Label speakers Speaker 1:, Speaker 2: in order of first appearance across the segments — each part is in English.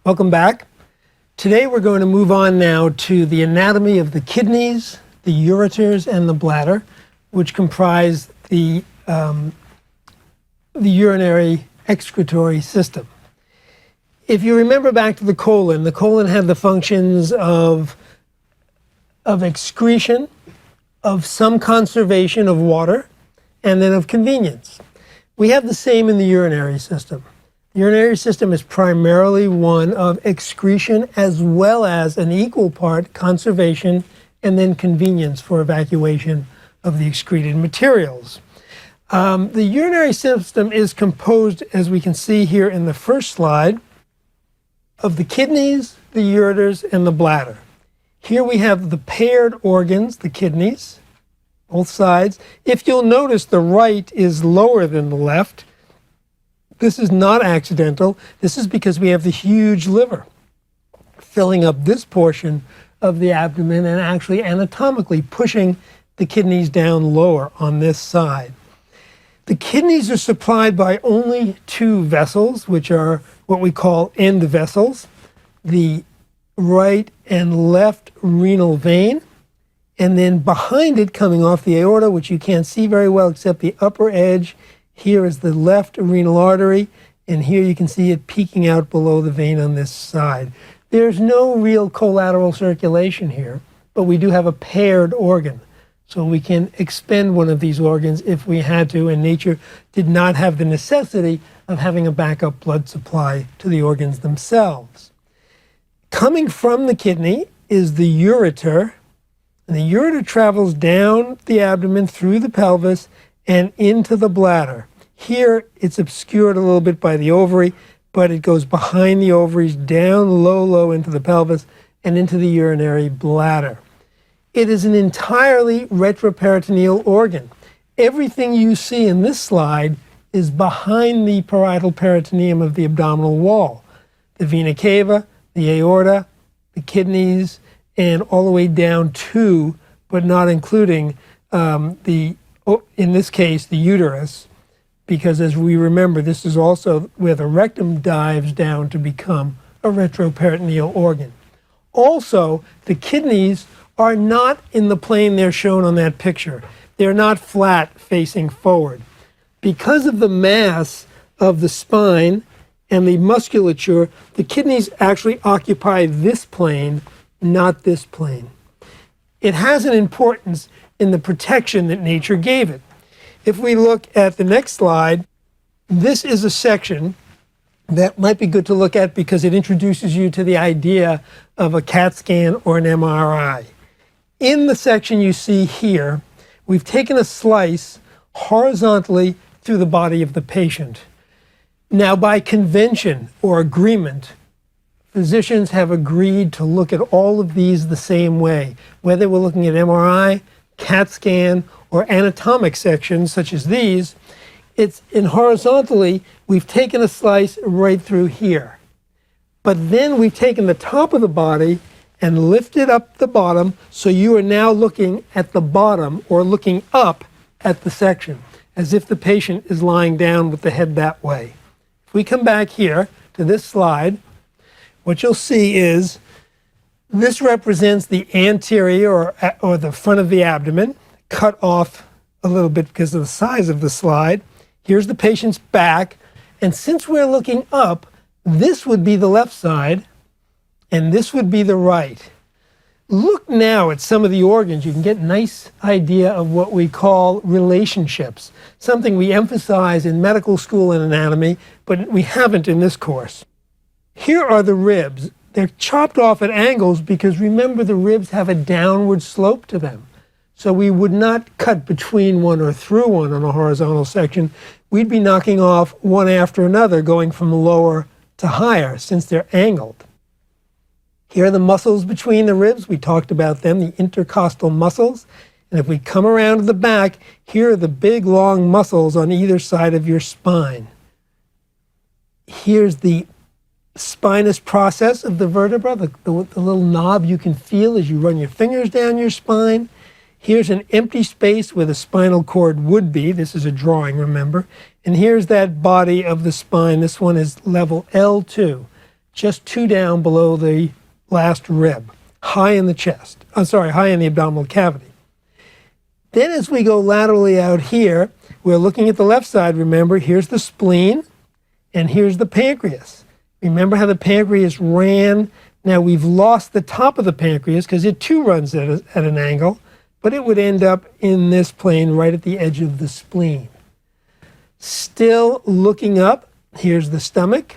Speaker 1: Welcome back. Today we're going to move on now to the anatomy of the kidneys, the ureters, and the bladder, which comprise the urinary excretory system. If you remember back to the colon had the functions of excretion, of some conservation of water, and then of convenience. We have the same in the urinary system. The urinary system is primarily one of excretion as well as an equal part conservation and then convenience for evacuation of the excreted materials. The urinary system is composed, as we can see here in the first slide, of the kidneys, the ureters, and the bladder. Here we have the paired organs, the kidneys, both sides. If you'll notice, the right is lower than the left. This is not accidental. This is because we have the huge liver filling up this portion of the abdomen and actually anatomically pushing the kidneys down lower on this side. The kidneys are supplied by only two vessels, which are what we call end vessels, the right and left renal vein, and then behind it, coming off the aorta, which you can't see very well except the upper edge, here is the left renal artery, and here you can see it peeking out below the vein on this side. There's no real collateral circulation here, but we do have a paired organ. So we can expend one of these organs if we had to, and nature did not have the necessity of having a backup blood supply to the organs themselves. Coming from the kidney is the ureter, and the ureter travels down the abdomen through the pelvis and into the bladder. Here it's obscured a little bit by the ovary, but it goes behind the ovaries, down low into the pelvis, and into the urinary bladder. It is an entirely retroperitoneal organ. Everything you see in this slide is behind the parietal peritoneum of the abdominal wall. The vena cava, the aorta, the kidneys, and all the way down to, but not including, in this case, the uterus, because as we remember, this is also where the rectum dives down to become a retroperitoneal organ. Also, the kidneys are not in the plane they're shown on that picture. They're not flat facing forward. Because of the mass of the spine and the musculature, the kidneys actually occupy this plane, not this plane. It has an importance in the protection that nature gave it. If we look at the next slide, this is a section that might be good to look at because it introduces you to the idea of a CAT scan or an MRI. In the section you see here, we've taken a slice horizontally through the body of the patient. Now, by convention or agreement, physicians have agreed to look at all of these the same way, whether we're looking at MRI, CAT scan, or anatomic sections such as these. It's in horizontally, we've taken a slice right through here. But then we've taken the top of the body and lifted up the bottom, so you are now looking at the bottom or looking up at the section, as if the patient is lying down with the head that way. If we come back here to this slide, what you'll see is this represents the anterior or the front of the abdomen, cut off a little bit because of the size of the slide. Here's the patient's back, and since we're looking up, this would be the left side, and this would be the right. Look now at some of the organs. You can get a nice idea of what we call relationships, something we emphasize in medical school and anatomy, but we haven't in this course. Here are the ribs. They're chopped off at angles because remember the ribs have a downward slope to them. So we would not cut between one or through one on a horizontal section. We'd be knocking off one after another, going from lower to higher since they're angled. Here are the muscles between the ribs. We talked about them, the intercostal muscles. And if we come around to the back, here are the big long muscles on either side of your spine. Here's the spinous process of the vertebra, the little knob you can feel as you run your fingers down your spine. Here's an empty space where the spinal cord would be. This is a drawing, remember. And here's that body of the spine. This one is level L2. just 2 down below the last rib, high in the chest. High in the abdominal cavity. Then as we go laterally out here, we're looking at the left side. Remember, here's the spleen, and here's the pancreas. Remember how the pancreas ran? Now we've lost the top of the pancreas because it too runs at an angle, but it would end up in this plane right at the edge of the spleen. Still looking up, here's the stomach,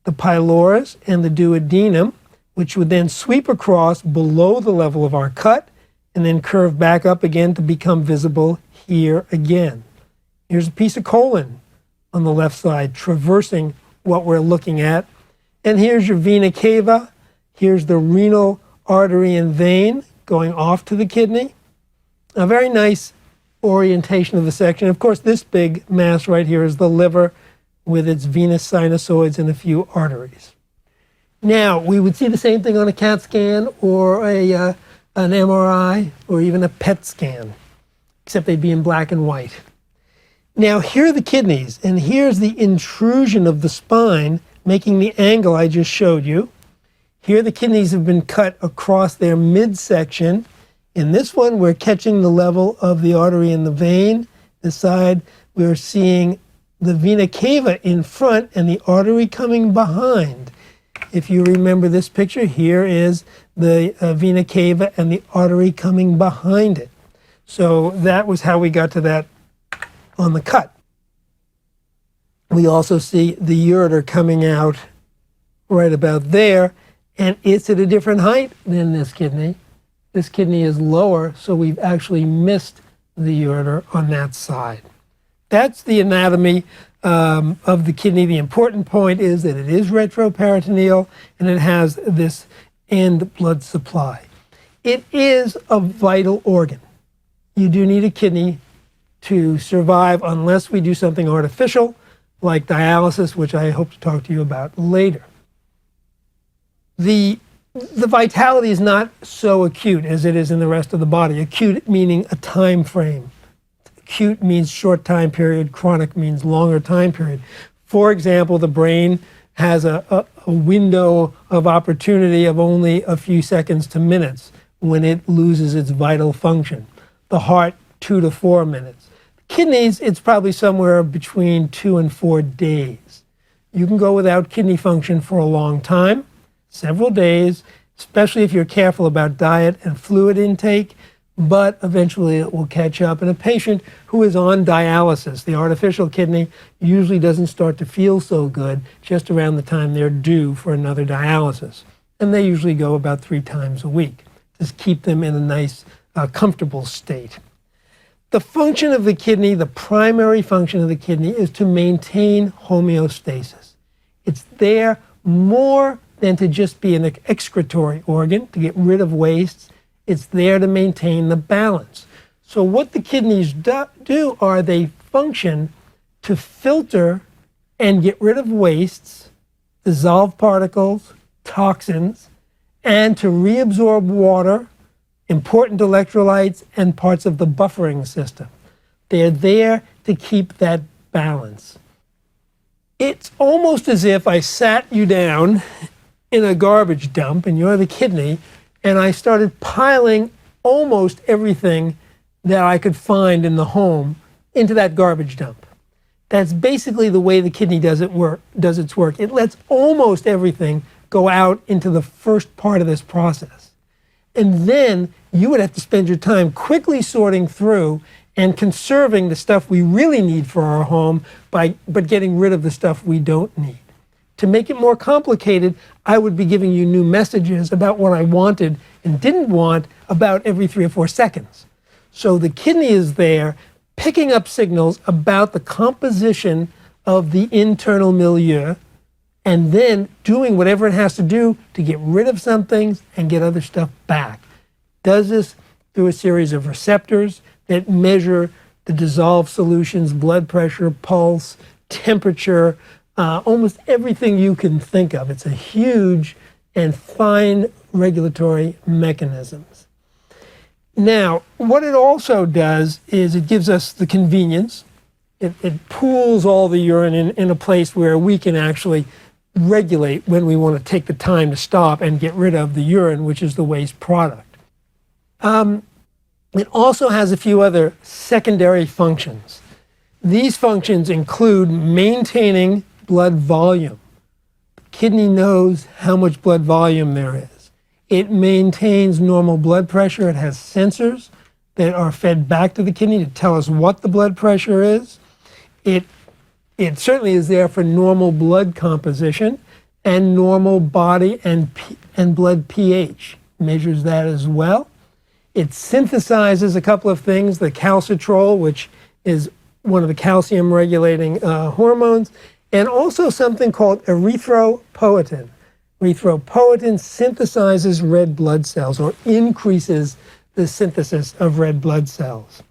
Speaker 1: the pylorus, and the duodenum, which would then sweep across below the level of our cut and then curve back up again to become visible here again. Here's a piece of colon on the left side traversing what we're looking at. And here's your vena cava. Here's the renal artery and vein going off to the kidney. A very nice orientation of the section. Of course, this big mass right here is the liver with its venous sinusoids and a few arteries. Now, we would see the same thing on a CAT scan or an MRI or even a PET scan, except they'd be in black and white. Now, here are the kidneys, and here's the intrusion of the spine, making the angle I just showed you. Here the kidneys have been cut across their midsection. In this one, we're catching the level of the artery and the vein. This side, we're seeing the vena cava in front and the artery coming behind. If you remember this picture, here is the vena cava and the artery coming behind it. So that was how we got to that on the cut. We also see the ureter coming out right about there, and it's at a different height than this kidney. This kidney is lower, so we've actually missed the ureter on that side. That's the anatomy of the kidney. The important point is that it is retroperitoneal and it has this end blood supply. It is a vital organ. You do need a kidney to survive unless we do something artificial like dialysis, which I hope to talk to you about later. The vitality is not so acute as it is in the rest of the body. Acute meaning a time frame. Acute means short time period, chronic means longer time period. For example, the brain has a window of opportunity of only a few seconds to minutes when it loses its vital function. The heart, 2 to 4 minutes. Kidneys, it's probably somewhere between 2 and 4 days. You can go without kidney function for a long time, several days, especially if you're careful about diet and fluid intake, but eventually it will catch up. And a patient who is on dialysis, the artificial kidney, usually doesn't start to feel so good just around the time they're due for another dialysis. And they usually go about 3 times a week. Just keep them in a nice, comfortable state. The function of the kidney, the primary function of the kidney, is to maintain homeostasis. It's there more than to just be an excretory organ, to get rid of wastes. It's there to maintain the balance. So what the kidneys do are they function to filter and get rid of wastes, dissolve particles, toxins, and to reabsorb water, important electrolytes, and parts of the buffering system. They're there to keep that balance. It's almost as if I sat you down in a garbage dump, and you're the kidney, and I started piling almost everything that I could find in the home into that garbage dump. That's basically the way the kidney does its work. It lets almost everything go out into the first part of this process. And then you would have to spend your time quickly sorting through and conserving the stuff we really need for our home but getting rid of the stuff we don't need. To make it more complicated, I would be giving you new messages about what I wanted and didn't want about every 3 or 4 seconds. So the kidney is there picking up signals about the composition of the internal milieu and then doing whatever it has to do to get rid of some things and get other stuff back. Does this through a series of receptors that measure the dissolved solutions, blood pressure, pulse, temperature, almost everything you can think of. It's a huge and fine regulatory mechanisms. Now, what it also does is it gives us the convenience. It pools all the urine in a place where we can actually regulate when we want to take the time to stop and get rid of the urine, which is the waste product. It also has a few other secondary functions. These functions include maintaining blood volume. The kidney knows how much blood volume there is. It maintains normal blood pressure. It has sensors that are fed back to the kidney to tell us what the blood pressure is. It certainly is there for normal blood composition and normal body and blood pH. Measures that as well. It synthesizes a couple of things, the calcitrol, which is one of the calcium regulating hormones, and also something called erythropoietin. Erythropoietin synthesizes red blood cells, or increases the synthesis of red blood cells.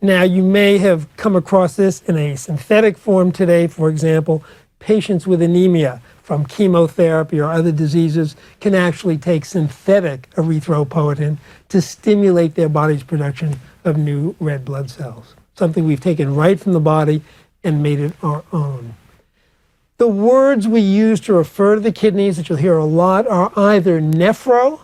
Speaker 1: Now, you may have come across this in a synthetic form today. For example, patients with anemia from chemotherapy or other diseases can actually take synthetic erythropoietin to stimulate their body's production of new red blood cells, something we've taken right from the body and made it our own. The words we use to refer to the kidneys that you'll hear a lot are either nephro,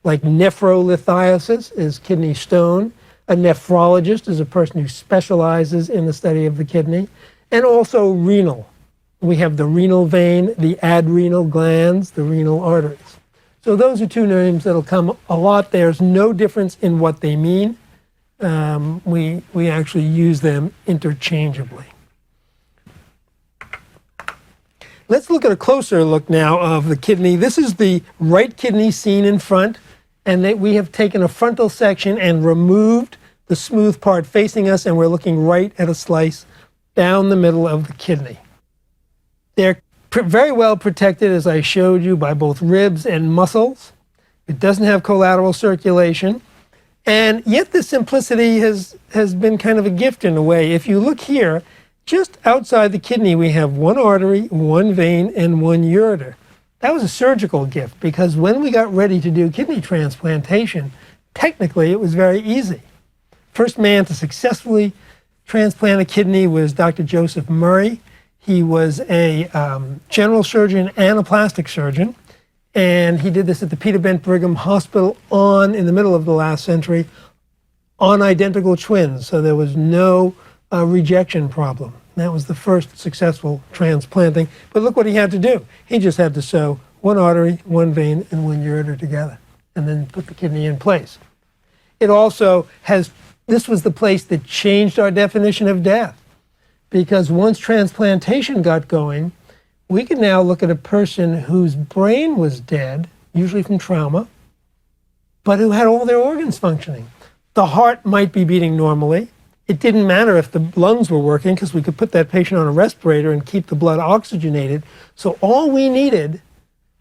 Speaker 1: like nephrolithiasis is kidney stone. A nephrologist is a person who specializes in the study of the kidney, and also renal. We have the renal vein, the adrenal glands, the renal arteries. So those are two names that'll come a lot. There's no difference in what they mean. We actually use them interchangeably. Let's look at a closer look now of the kidney. This is the right kidney seen in front, and we have taken a frontal section and removed the smooth part facing us, and we're looking right at a slice down the middle of the kidney. They're very well protected, as I showed you, by both ribs and muscles. It doesn't have collateral circulation. And yet the simplicity has been kind of a gift in a way. If you look here, just outside the kidney, we have one artery, one vein, and one ureter. That was a surgical gift, because when we got ready to do kidney transplantation, technically it was very easy. First man to successfully transplant a kidney was Dr. Joseph Murray. He was a general surgeon and a plastic surgeon, and he did this at the Peter Bent Brigham Hospital in the middle of the last century, on identical twins, so there was no rejection problem. That was the first successful transplanting. But look what he had to do. He just had to sew one artery, one vein, and one ureter together, and then put the kidney in place. It also this was the place that changed our definition of death, because once transplantation got going, we could now look at a person whose brain was dead, usually from trauma, but who had all their organs functioning. The heart might be beating normally. It didn't matter if the lungs were working, because we could put that patient on a respirator and keep the blood oxygenated. So all we needed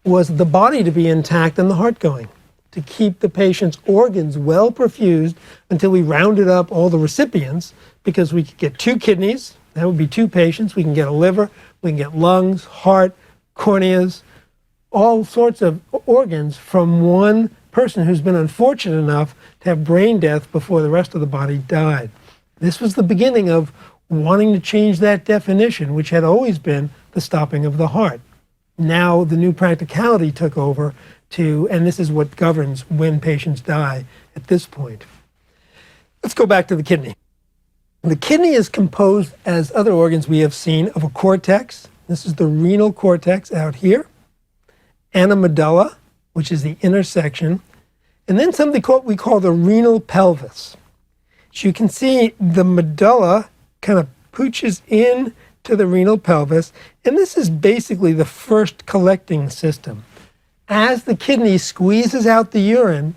Speaker 1: was the body to be intact and the heart going, to keep the patient's organs well perfused until we rounded up all the recipients, because we could get 2 kidneys, that would be 2 patients. We can get a liver, we can get lungs, heart, corneas, all sorts of organs from one person who's been unfortunate enough to have brain death before the rest of the body died. This was the beginning of wanting to change that definition, which had always been the stopping of the heart. Now the new practicality took over and this is what governs when patients die at this point. Let's go back to the kidney. The kidney is composed, as other organs we have seen, of a cortex. This is the renal cortex out here, and a medulla, which is the intersection, and then something we call the renal pelvis. So you can see the medulla kind of pooches in to the renal pelvis, and this is basically the first collecting system. As the kidney squeezes out the urine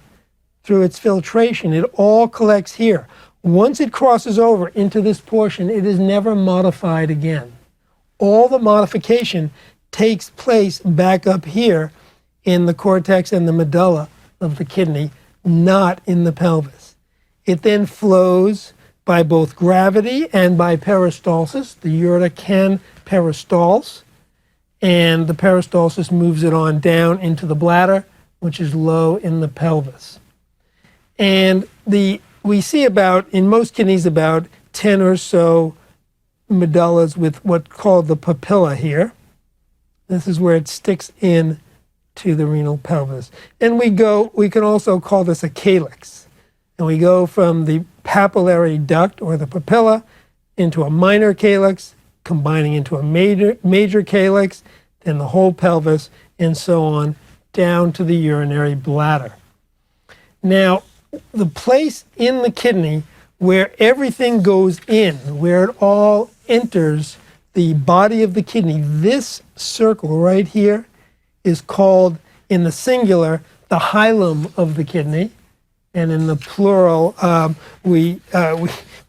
Speaker 1: through its filtration, it all collects here. Once it crosses over into this portion, it is never modified again. All the modification takes place back up here in the cortex and the medulla of the kidney, not in the pelvis. It then flows by both gravity and by peristalsis. The ureter can peristalse, and the peristalsis moves it on down into the bladder, which is low in the pelvis. And we see in most kidneys, about 10 or so medullas with what's called the papilla here. This is where it sticks in to the renal pelvis. And we can also call this a calyx. And we go from the papillary duct or the papilla into a minor calyx, combining into a major calyx, then the whole pelvis, and so on, down to the urinary bladder. Now, the place in the kidney where everything goes in, where it all enters the body of the kidney, this circle right here is called, in the singular, the hilum of the kidney. And in the plural, we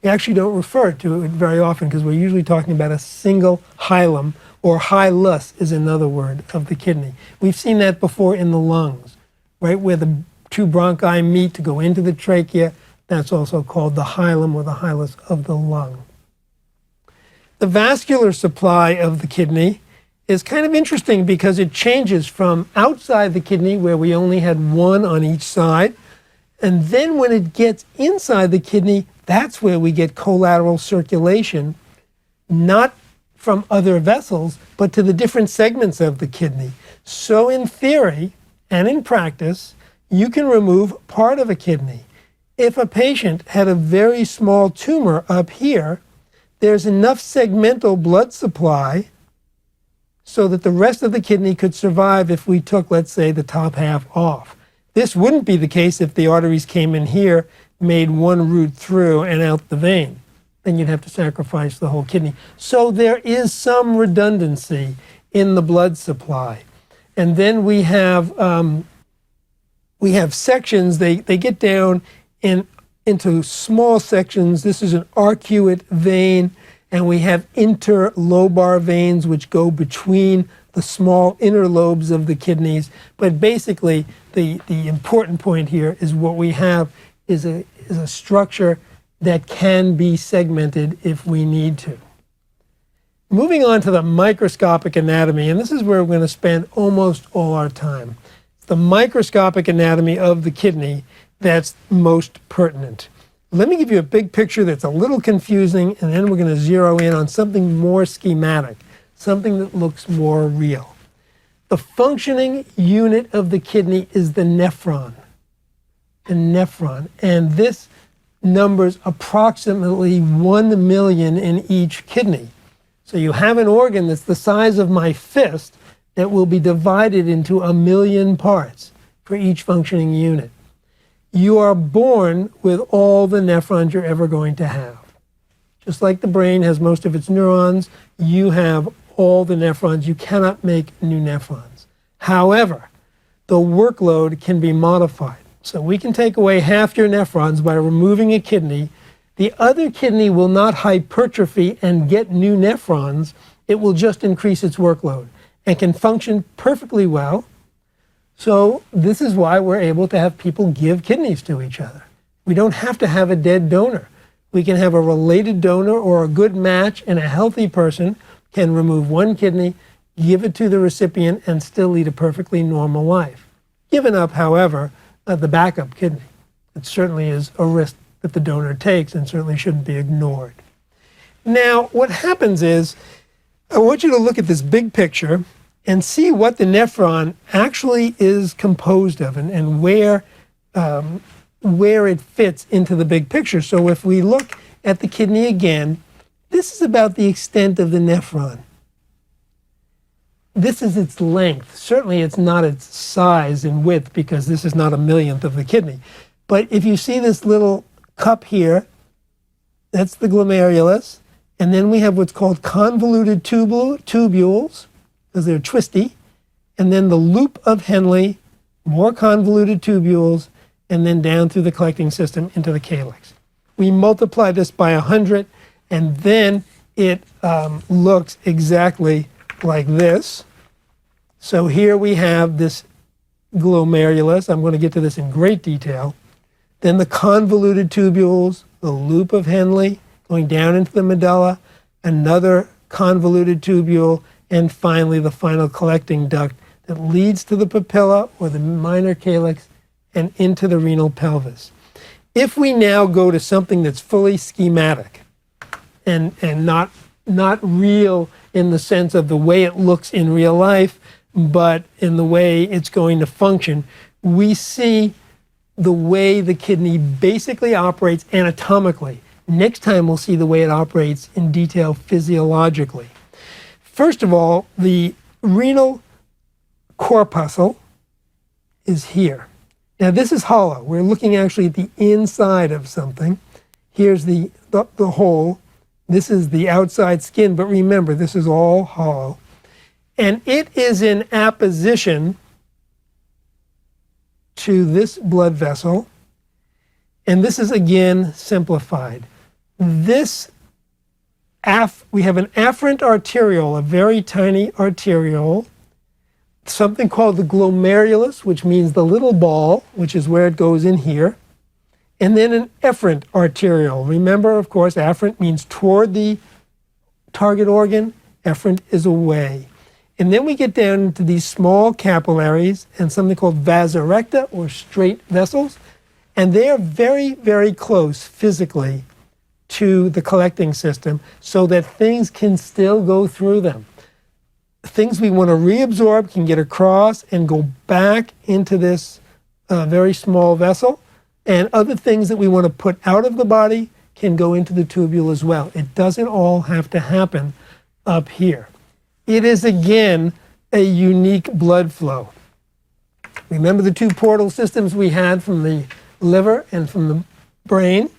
Speaker 1: actually don't refer to it very often because we're usually talking about a single hilum, or hilus is another word of the kidney. We've seen that before in the lungs, right, where the two bronchi meet to go into the trachea. That's also called the hilum or the hilus of the lung. The vascular supply of the kidney is kind of interesting because it changes from outside the kidney, where we only had one on each side, and then when it gets inside the kidney, that's where we get collateral circulation, not from other vessels, but to the different segments of the kidney. So in theory and in practice, you can remove part of a kidney. If a patient had a very small tumor up here, there's enough segmental blood supply so that the rest of the kidney could survive if we took, let's say, the top half off. This wouldn't be the case if the arteries came in here, made one route through and out the vein. Then you'd have to sacrifice the whole kidney. So there is some redundancy in the blood supply. And then we have sections, they get down into small sections. This is an arcuate vein, and we have interlobar veins which go between the small inner lobes of the kidneys. But basically, the important point here is what we have is a structure that can be segmented if we need to. Moving on to the microscopic anatomy, and this is where we're going to spend almost all our time. The microscopic anatomy of the kidney that's most pertinent. Let me give you a big picture that's a little confusing, and then we're going to zero in on something more schematic, something that looks more real. The functioning unit of the kidney is the nephron. The nephron. And this numbers approximately 1 million in each kidney. So you have an organ that's the size of my fist that will be divided into 1 million parts for each functioning unit. You are born with all the nephrons you're ever going to have. Just like the brain has most of its neurons, you have all the nephrons. You cannot make new nephrons. However, the workload can be modified. So we can take away half your nephrons by removing a kidney. The other kidney will not hypertrophy and get new nephrons. It will just increase its workload and can function perfectly well. So this is why we're able to have people give kidneys to each other. We don't have to have a dead donor. We can have a related donor or a good match, and a healthy person can remove one kidney, give it to the recipient, and still lead a perfectly normal life. Given up, however, the backup kidney. It certainly is a risk that the donor takes and certainly shouldn't be ignored. Now, what happens is, I want you to look at this big picture and see what the nephron actually is composed of and where it fits into the big picture. So if we look at the kidney again, this is about the extent of the nephron. This is its length. Certainly it's not its size and width because this is not 1/1,000,000th of the kidney. But if you see this little cup here, that's the glomerulus. And then we have what's called convoluted tubules, because they're twisty. And then the loop of Henle, more convoluted tubules, and then down through the collecting system into the calyx. We multiply this by 100, and then it looks exactly like this. So here we have this glomerulus. I'm going to get to this in great detail. Then the convoluted tubules, the loop of Henle going down into the medulla, another convoluted tubule, and finally the final collecting duct that leads to the papilla or the minor calyx and into the renal pelvis. If we now go to something that's fully schematic and not real in the sense of the way it looks in real life, but in the way it's going to function. We see the way the kidney basically operates anatomically. Next time we'll see the way it operates in detail physiologically. First of all, the renal corpuscle is here. Now this is hollow. We're looking actually at the inside of something. Here's the hole. This is the outside skin, but remember, this is all hollow. And it is in apposition to this blood vessel. And this is again simplified. This we have an afferent arteriole, a very tiny arteriole, something called the glomerulus, which means the little ball, which is where it goes in here, and then an efferent arteriole. Remember, of course, afferent means toward the target organ, efferent is away. And then we get down into these small capillaries and something called vasa recta, or straight vessels, and they are very, very close physically to the collecting system so that things can still go through them. Things we want to reabsorb can get across and go back into this very small vessel, and other things that we want to put out of the body can go into the tubule as well. It doesn't all have to happen up here. It is, again, a unique blood flow. Remember the two portal systems we had from the liver and from the brain?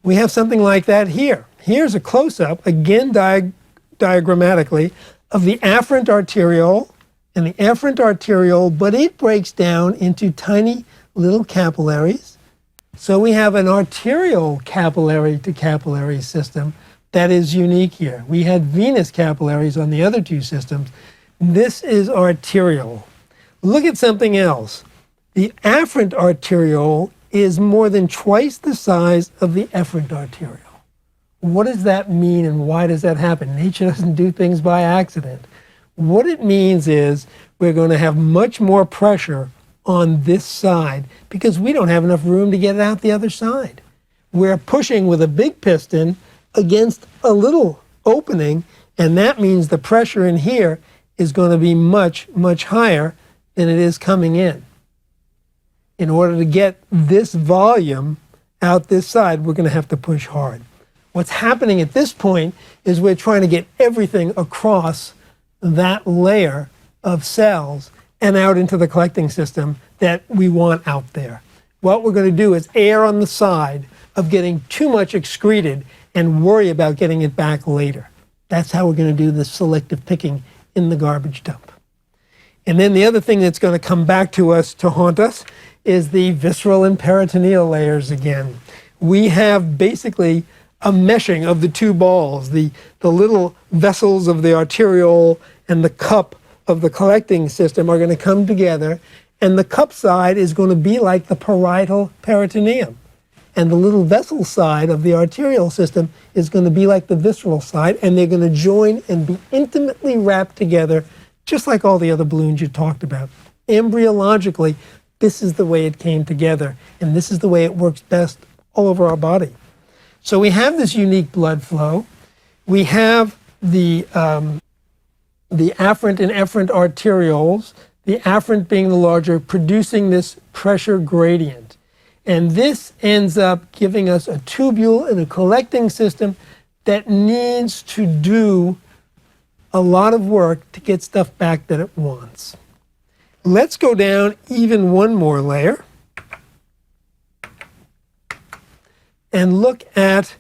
Speaker 1: We have something like that here. Here's a close-up, again diagrammatically, of the afferent arteriole and the efferent arteriole, but it breaks down into tiny little capillaries. So we have an arterial capillary to capillary system that is unique here. We had venous capillaries on the other two systems. This is arterial. Look at something else. The afferent arteriole is more than twice the size of the efferent arteriole. What does that mean and why does that happen? Nature doesn't do things by accident. What it means is we're going to have much more pressure on this side because we don't have enough room to get it out the other side. We're pushing with a big piston against a little opening, and that means the pressure in here is going to be much, much higher than it is coming in. In order to get this volume out this side, we're going to have to push hard. What's happening at this point is we're trying to get everything across that layer of cells and out into the collecting system that we want out there. What we're going to do is err on the side of getting too much excreted and worry about getting it back later. That's how we're going to do this selective picking in the garbage dump. And then the other thing that's going to come back to us to haunt us is the visceral and peritoneal layers again. We have basically a meshing of the two balls, the little vessels of the arteriole and the cup of the collecting system are going to come together, and the cup side is going to be like the parietal peritoneum. And the little vessel side of the arterial system is going to be like the visceral side, and they're going to join and be intimately wrapped together, just like all the other balloons you talked about. Embryologically, this is the way it came together, and this is the way it works best all over our body. So we have this unique blood flow. We have the afferent and efferent arterioles, the afferent being the larger, producing this pressure gradient. And this ends up giving us a tubule and a collecting system that needs to do a lot of work to get stuff back that it wants. Let's go down even one more layer and look at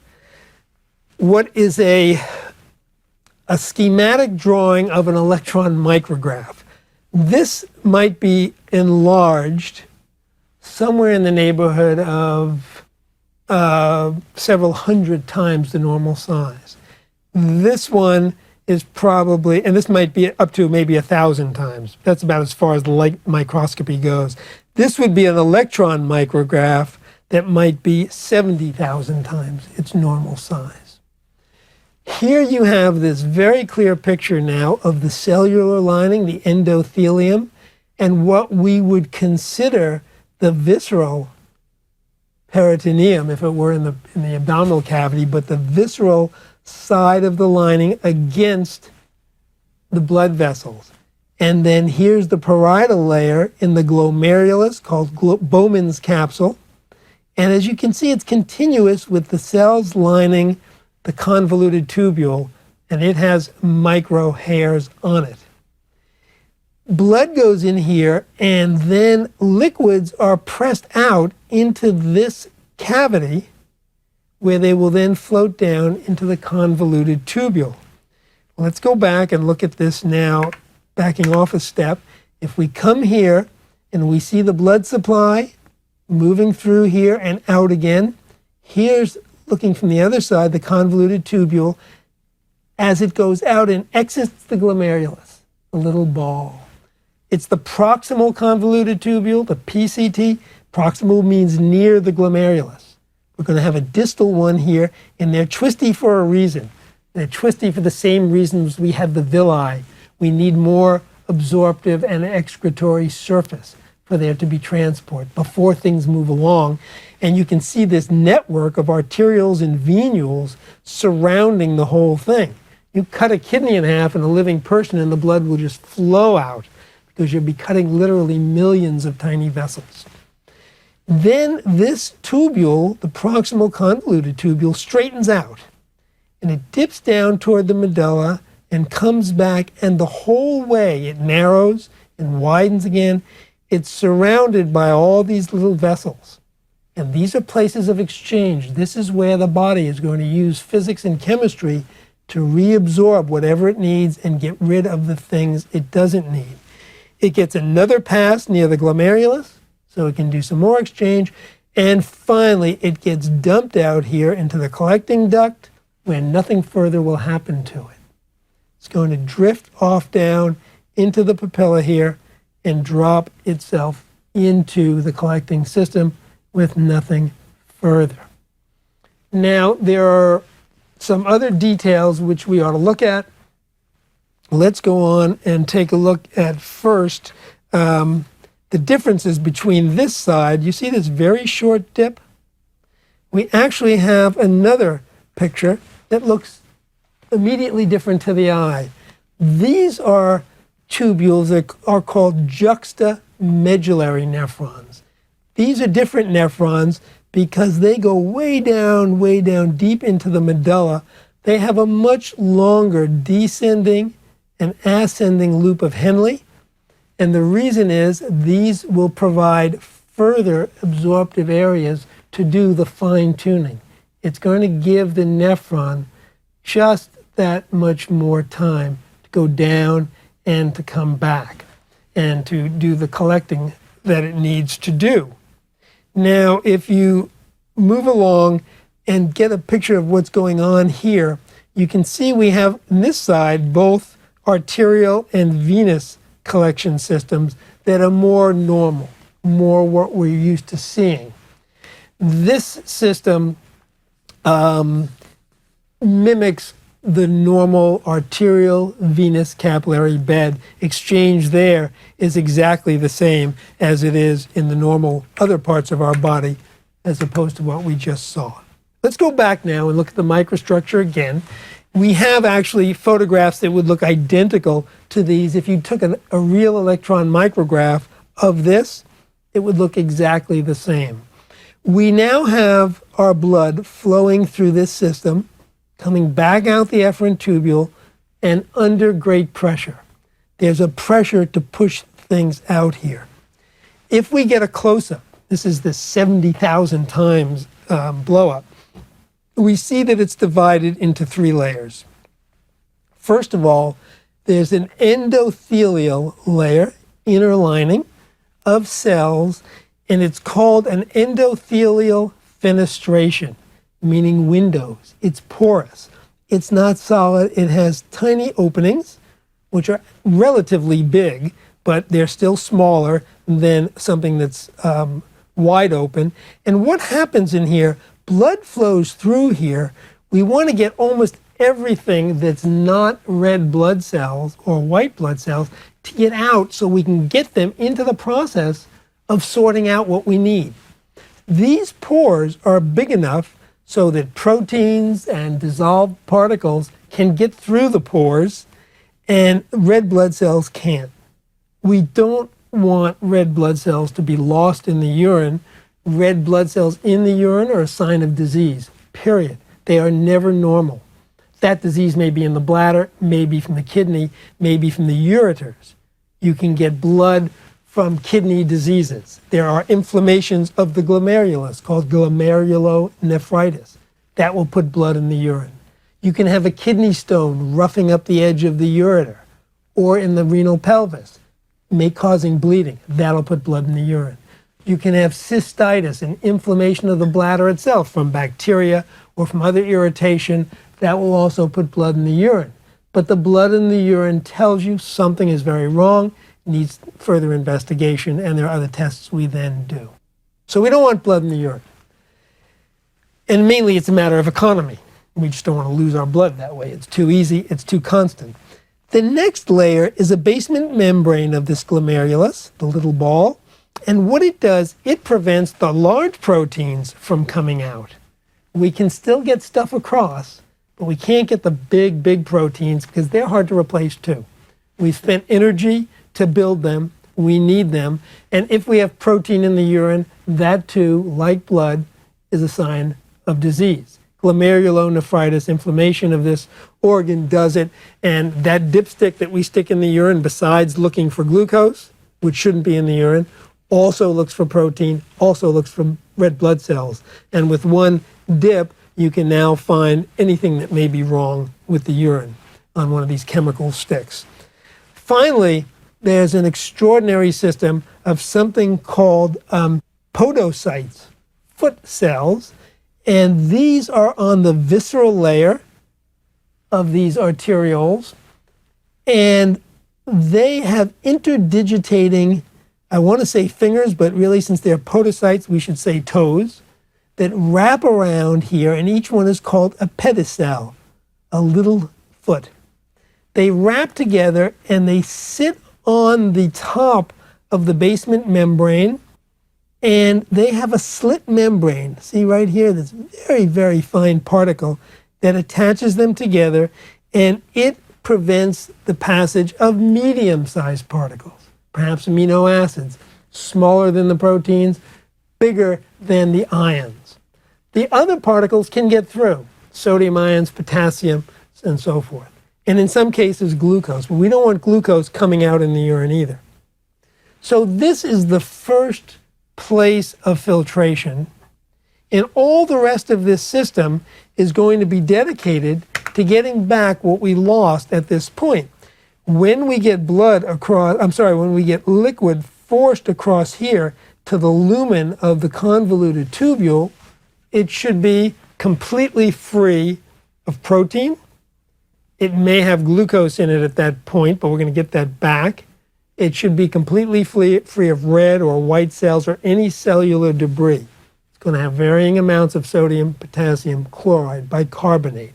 Speaker 1: what is a schematic drawing of an electron micrograph. This might be enlarged somewhere in the neighborhood of several hundred times the normal size. This one is probably, and this might be up to maybe 1,000 times. That's about as far as the light microscopy goes. This would be an electron micrograph that might be 70,000 times its normal size. Here you have this very clear picture now of the cellular lining, the endothelium, and what we would consider the visceral peritoneum if it were in the abdominal cavity, but the visceral side of the lining against the blood vessels. And then here's the parietal layer in the glomerulus called Bowman's capsule. And as you can see, it's continuous with the cells lining the convoluted tubule, and it has micro hairs on it. Blood goes in here, and then liquids are pressed out into this cavity, where they will then float down into the convoluted tubule. Let's go back and look at this now, backing off a step. If we come here and we see the blood supply moving through here and out again, here's, looking from the other side, the convoluted tubule as it goes out and exits the glomerulus, a little ball. It's the proximal convoluted tubule, the PCT. Proximal means near the glomerulus. We're going to have a distal one here, and they're twisty for a reason. They're twisty for the same reasons we had the villi. We need more absorptive and excretory surface for there to be transport before things move along. And you can see this network of arterioles and venules surrounding the whole thing. You cut a kidney in half in a living person and the blood will just flow out, because you'll be cutting literally millions of tiny vessels. Then this tubule, the proximal convoluted tubule, straightens out, and it dips down toward the medulla and comes back, and the whole way it narrows and widens again. It's surrounded by all these little vessels, and these are places of exchange. This is where the body is going to use physics and chemistry to reabsorb whatever it needs and get rid of the things it doesn't need. It gets another pass near the glomerulus, so it can do some more exchange. And finally, it gets dumped out here into the collecting duct, where nothing further will happen to it. It's going to drift off down into the papilla here and drop itself into the collecting system with nothing further. Now, there are some other details which we ought to look at. Let's go on and take a look at first the differences between this side. You see this very short dip? We actually have another picture that looks immediately different to the eye. These are tubules that are called juxtamedullary nephrons. These are different nephrons because they go way down deep into the medulla. They have a much longer descending and ascending loop of Henle, and the reason is these will provide further absorptive areas to do the fine tuning. It's going to give the nephron just that much more time to go down and to come back and to do the collecting that it needs to do. Now, if you move along and get a picture of what's going on here, you can see we have on this side both arterial and venous collection systems that are more normal, more what we're used to seeing. This system mimics the normal arterial venous capillary bed. Exchange there is exactly the same as it is in the normal other parts of our body, as opposed to what we just saw. Let's go back now and look at the microstructure again. We have actually photographs that would look identical to these. If you took a real electron micrograph of this, it would look exactly the same. We now have our blood flowing through this system, coming back out the efferent tubule, and under great pressure. There's a pressure to push things out here. If we get a close-up, this is the 70,000 times blow-up, we see that it's divided into three layers. First of all, there's an endothelial layer, inner lining of cells, and it's called an endothelial fenestration, meaning windows. It's porous. It's not solid. It has tiny openings, which are relatively big, but they're still smaller than something that's wide open. And what happens in here, blood flows through here. We want to get almost everything that's not red blood cells or white blood cells to get out so we can get them into the process of sorting out what we need. These pores are big enough so that proteins and dissolved particles can get through the pores, and red blood cells can't. We don't want red blood cells to be lost in the urine. Red blood cells in the urine are a sign of disease, period. They are never normal. That disease may be in the bladder, may be from the kidney, may be from the ureters. You can get blood from kidney diseases. There are inflammations of the glomerulus called glomerulonephritis. That will put blood in the urine. You can have a kidney stone roughing up the edge of the ureter or in the renal pelvis, causing bleeding. That'll put blood in the urine. You can have cystitis, an inflammation of the bladder itself from bacteria or from other irritation. That will also put blood in the urine. But the blood in the urine tells you something is very wrong, needs further investigation, and there are other tests we then do. So we don't want blood in the urine. And mainly it's a matter of economy. We just don't want to lose our blood that way. It's too easy, it's too constant. The next layer is a basement membrane of this glomerulus, the little ball. And what it does, it prevents the large proteins from coming out. We can still get stuff across, but we can't get the big proteins because they're hard to replace too. We spent energy to build them, we need them, and if we have protein in the urine, that too, like blood, is a sign of disease. Glomerulonephritis, inflammation of this organ does it, and that dipstick that we stick in the urine, besides looking for glucose, which shouldn't be in the urine, also looks for protein, also looks for red blood cells. And with one dip, you can now find anything that may be wrong with the urine on one of these chemical sticks. Finally, there's an extraordinary system of something called podocytes, foot cells, and these are on the visceral layer of these arterioles, and they have interdigitating, I want to say fingers, but really since they're podocytes, we should say toes, that wrap around here, and each one is called a pedicel, a little foot. They wrap together and they sit on the top of the basement membrane, and they have a slit membrane. See right here, this very fine particle that attaches them together, and it prevents the passage of medium-sized particles, perhaps amino acids, smaller than the proteins, bigger than the ions. The other particles can get through, sodium ions, potassium, and so forth. And in some cases, glucose. But we don't want glucose coming out in the urine either. So this is the first place of filtration. And all the rest of this system is going to be dedicated to getting back what we lost at this point. When we get when we get liquid forced across here to the lumen of the convoluted tubule, it should be completely free of protein. It may have glucose in it at that point, but we're going to get that back. It should be completely free of red or white cells or any cellular debris. It's going to have varying amounts of sodium, potassium, chloride, bicarbonate.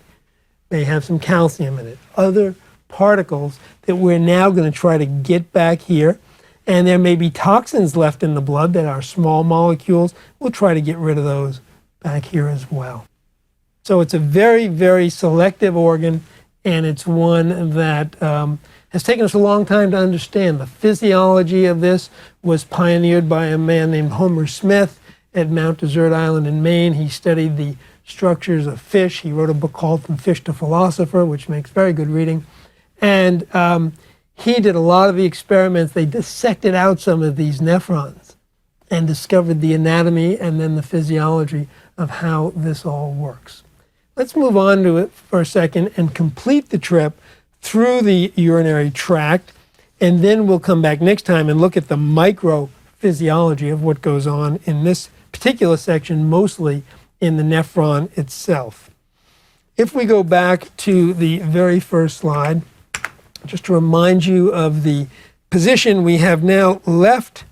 Speaker 1: May have some calcium in it. Other particles that we're now going to try to get back here. And there may be toxins left in the blood that are small molecules. We'll try to get rid of those back here as well. So it's a very selective organ, and it's one that has taken us a long time to understand. The physiology of this was pioneered by a man named Homer Smith at Mount Desert Island in Maine. He studied the structures of fish. He wrote a book called From Fish to Philosopher, which makes very good reading. And he did a lot of the experiments. They dissected out some of these nephrons and discovered the anatomy and then the physiology of how this all works. Let's move on to it for a second and complete the trip through the urinary tract, and then we'll come back next time and look at the microphysiology of what goes on in this particular section, mostly in the nephron itself. If we go back to the very first slide, just to remind you of the position, we have now left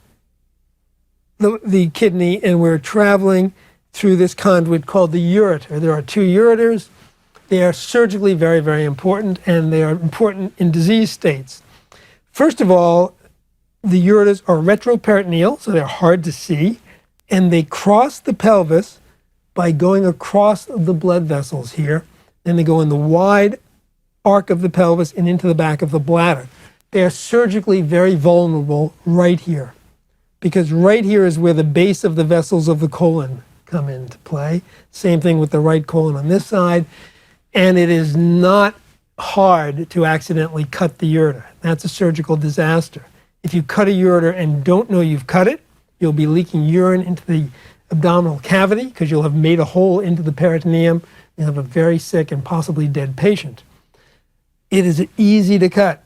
Speaker 1: the kidney and we're traveling through this conduit called the ureter. There are two ureters. They are surgically very important, and they are important in disease states. First of all, the ureters are retroperitoneal, so they're hard to see, and they cross the pelvis by going across the blood vessels here. Then they go in the wide arc of the pelvis and into the back of the bladder. They are surgically very vulnerable right here, because right here is where the base of the vessels of the colon come into play. Same thing with the right colon on this side. And it is not hard to accidentally cut the ureter. That's a surgical disaster. If you cut a ureter and don't know you've cut it, you'll be leaking urine into the abdominal cavity because you'll have made a hole into the peritoneum. You'll have a very sick and possibly dead patient. It is easy to cut.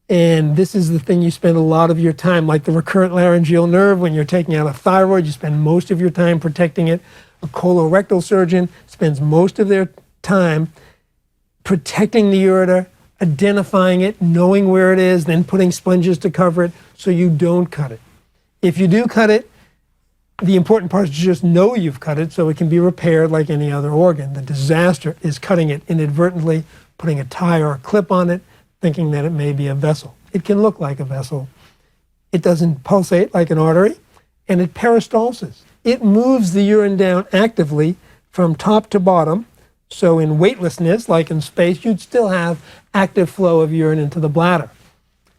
Speaker 1: And this is the thing you spend a lot of your time, like the recurrent laryngeal nerve, when you're taking out a thyroid, you spend most of your time protecting it. A colorectal surgeon spends most of their time protecting the ureter, identifying it, knowing where it is, then putting sponges to cover it so you don't cut it. If you do cut it, the important part is to just know you've cut it so it can be repaired like any other organ. The disaster is cutting it inadvertently, putting a tie or a clip on it, thinking that it may be a vessel. It can look like a vessel. It doesn't pulsate like an artery, and it peristalsis. It moves the urine down actively from top to bottom. So in weightlessness, like in space, you'd still have active flow of urine into the bladder.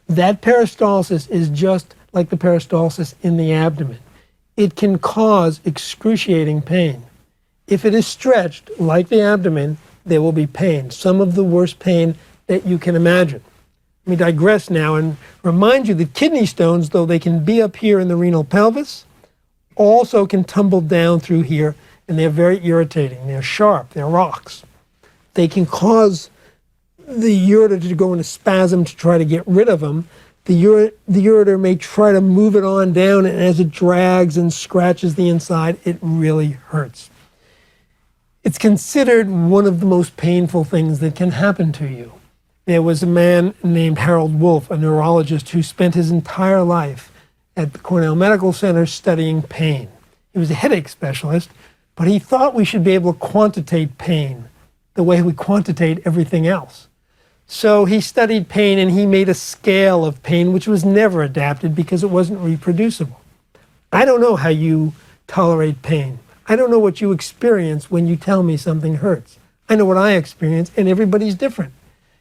Speaker 1: That peristalsis is just like the peristalsis in the abdomen. It can cause excruciating pain. If it is stretched, like the abdomen, there will be pain, some of the worst pain that you can imagine. Let me digress now and remind you that kidney stones, though they can be up here in the renal pelvis, also can tumble down through here, and they're very irritating. They're sharp, they're rocks. They can cause the ureter to go into spasm to try to get rid of them. The ureter may try to move it on down, and as it drags and scratches the inside, it really hurts. It's considered one of the most painful things that can happen to you. There was a man named Harold Wolff, a neurologist, who spent his entire life at the Cornell Medical Center studying pain. He was a headache specialist, but he thought we should be able to quantitate pain the way we quantitate everything else. So he studied pain, and he made a scale of pain which was never adapted because it wasn't reproducible. I don't know how you tolerate pain. I don't know what you experience when you tell me something hurts. I know what I experience, and everybody's different.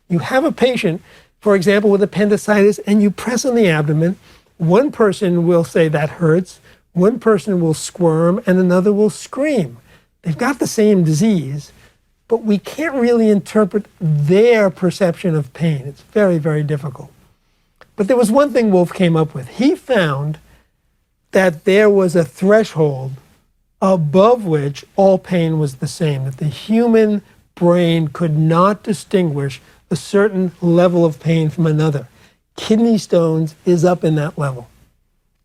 Speaker 1: You have a patient, for example, with appendicitis, and you press on the abdomen. One person will say that hurts, one person will squirm, and another will scream. They've got the same disease, but we can't really interpret their perception of pain. It's very, very difficult. But there was one thing Wolff came up with. He found that there was a threshold above which all pain was the same, that the human brain could not distinguish a certain level of pain from another. Kidney stones is up in that level.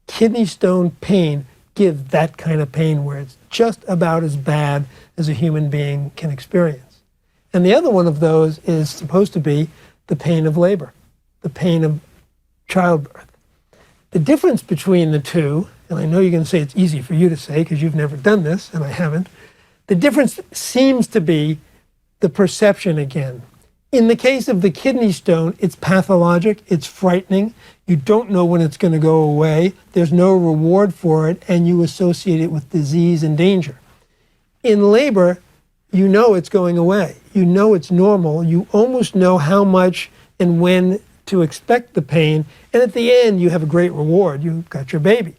Speaker 1: Kidney stone pain gives that kind of pain where it's just about as bad as a human being can experience. And the other one of those is supposed to be the pain of labor, the pain of childbirth. The difference between the two, and I know you're going to say it's easy for you to say because you've never done this, and I haven't, the difference seems to be the perception again. In the case of the kidney stone, it's pathologic, it's frightening, you don't know when it's going to go away, there's no reward for it, and you associate it with disease and danger. In labor, you know it's going away, you know it's normal, you almost know how much and when to expect the pain, and at the end you have a great reward, you've got your baby.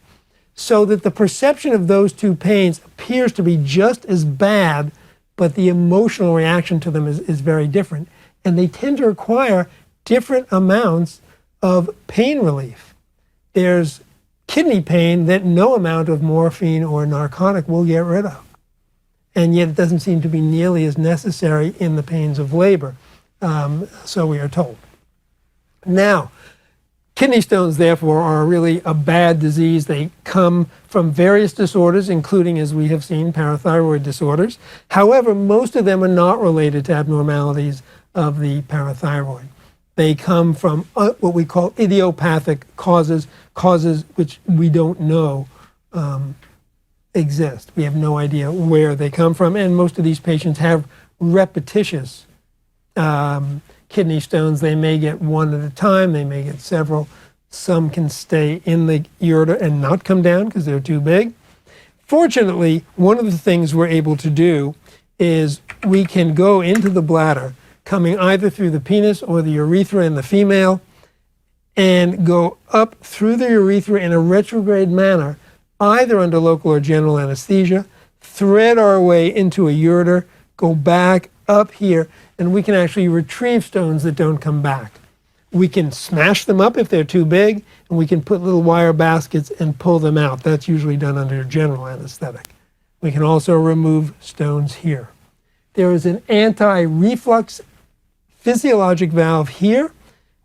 Speaker 1: So that the perception of those two pains appears to be just as bad, but the emotional reaction to them is very different. And they tend to require different amounts of pain relief. There's kidney pain that no amount of morphine or narcotic will get rid of. And yet it doesn't seem to be nearly as necessary in the pains of labor, so we are told. Now, kidney stones, therefore, are really a bad disease. They come from various disorders, including, as we have seen, parathyroid disorders. However, most of them are not related to abnormalities of the parathyroid. They come from what we call idiopathic causes, causes which we don't know exist. We have no idea where they come from, and most of these patients have repetitious kidney stones. They may get one at a time, they may get several. Some can stay in the ureter and not come down because they're too big. Fortunately, one of the things we're able to do is we can go into the bladder, coming either through the penis or the urethra in the female, and go up through the urethra in a retrograde manner, either under local or general anesthesia, thread our way into a ureter, go back up here, and we can actually retrieve stones that don't come back. We can smash them up if they're too big, and we can put little wire baskets and pull them out. That's usually done under general anesthetic. We can also remove stones here. There is an anti-reflux physiologic valve here.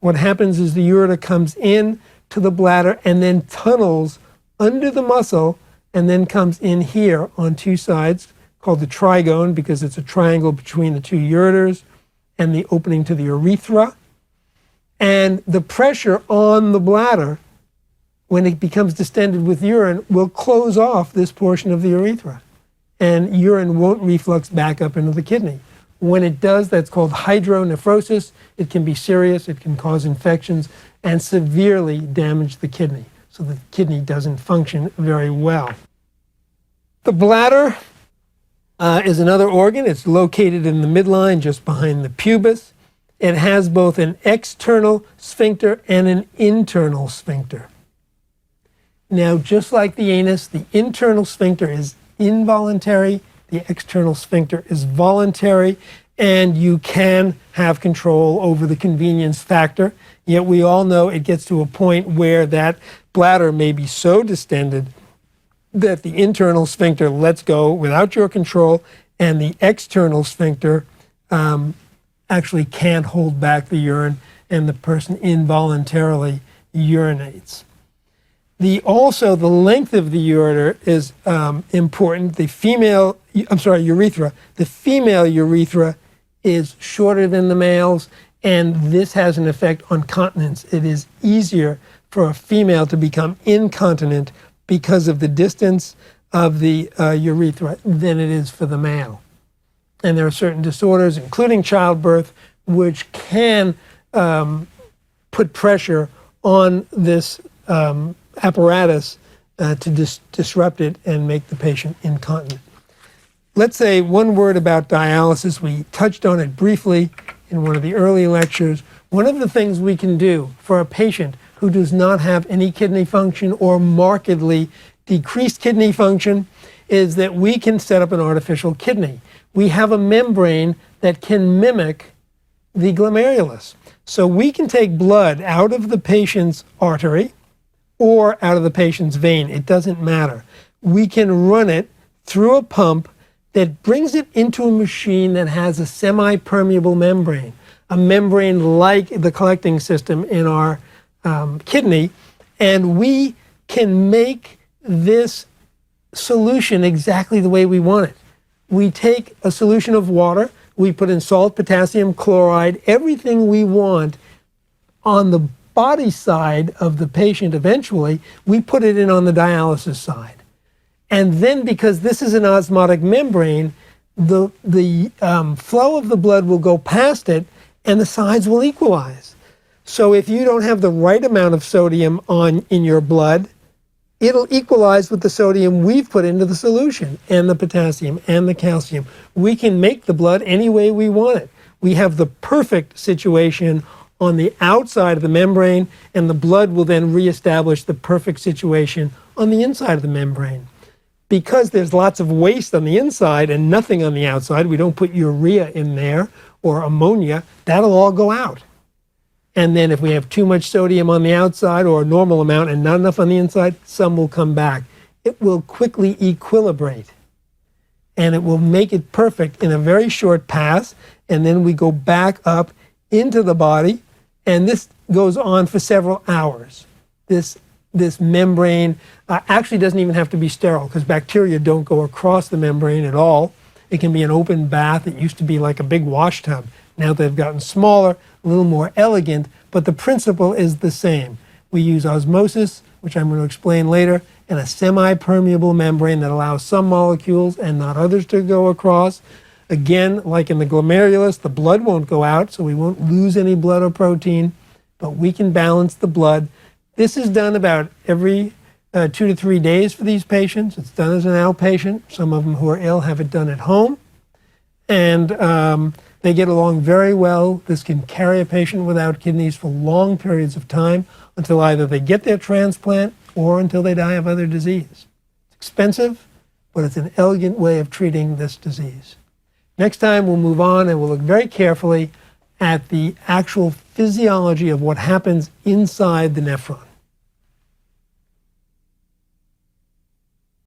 Speaker 1: What happens is the ureter comes in to the bladder and then tunnels under the muscle and then comes in here on two sides, called the trigone because it's a triangle between the two ureters and the opening to the urethra. And the pressure on the bladder, when it becomes distended with urine, will close off this portion of the urethra. And urine won't reflux back up into the kidney. When it does, that's called hydronephrosis. It can be serious, it can cause infections, and severely damage the kidney, so the kidney doesn't function very well. The bladder is another organ. It's located in the midline, just behind the pubis. It has both an external sphincter and an internal sphincter. Now, just like the anus, the internal sphincter is involuntary, the external sphincter is voluntary, and you can have control over the convenience factor. Yet we all know it gets to a point where that bladder may be so distended that the internal sphincter lets go without your control, and the external sphincter actually can't hold back the urine, and the person involuntarily urinates. Also, the length of the ureter is important. Urethra. The female urethra is shorter than the male's, and this has an effect on continence. It is easier for a female to become incontinent because of the distance of the urethra than it is for the male. And there are certain disorders, including childbirth, which can put pressure on this apparatus to disrupt it and make the patient incontinent. Let's say one word about dialysis. We touched on it briefly in one of the early lectures. One of the things we can do for a patient who does not have any kidney function or markedly decreased kidney function is that we can set up an artificial kidney. We have a membrane that can mimic the glomerulus. So we can take blood out of the patient's artery or out of the patient's vein. It doesn't matter. We can run it through a pump that brings it into a machine that has a semi-permeable membrane, a membrane like the collecting system in our kidney, and we can make this solution exactly the way we want it. We take a solution of water, we put in salt, potassium, chloride, everything we want on the body side of the patient eventually, we put it in on the dialysis side. And then because this is an osmotic membrane, the flow of the blood will go past it and the sides will equalize. So if you don't have the right amount of sodium in your blood, it'll equalize with the sodium we've put into the solution, and the potassium and the calcium. We can make the blood any way we want it. We have the perfect situation on the outside of the membrane, and the blood will then reestablish the perfect situation on the inside of the membrane. Because there's lots of waste on the inside and nothing on the outside, we don't put urea in there or ammonia, that'll all go out. And then if we have too much sodium on the outside or a normal amount and not enough on the inside, some will come back. It will quickly equilibrate. And it will make it perfect in a very short pass. And then we go back up into the body. And this goes on for several hours. This membrane actually doesn't even have to be sterile because bacteria don't go across the membrane at all. It can be an open bath. It used to be like a big wash tub. Now they've gotten smaller, a little more elegant, but the principle is the same. We use osmosis, which I'm going to explain later, and a semi-permeable membrane that allows some molecules and not others to go across. Again, like in the glomerulus, the blood won't go out, so we won't lose any blood or protein, but we can balance the blood. This is done about every 2 to 3 days for these patients. It's done as an outpatient. Some of them who are ill have it done at home. and they get along very well. This can carry a patient without kidneys for long periods of time until either they get their transplant or until they die of other disease. It's expensive, but it's an elegant way of treating this disease. Next time we'll move on and we'll look very carefully at the actual physiology of what happens inside the nephron.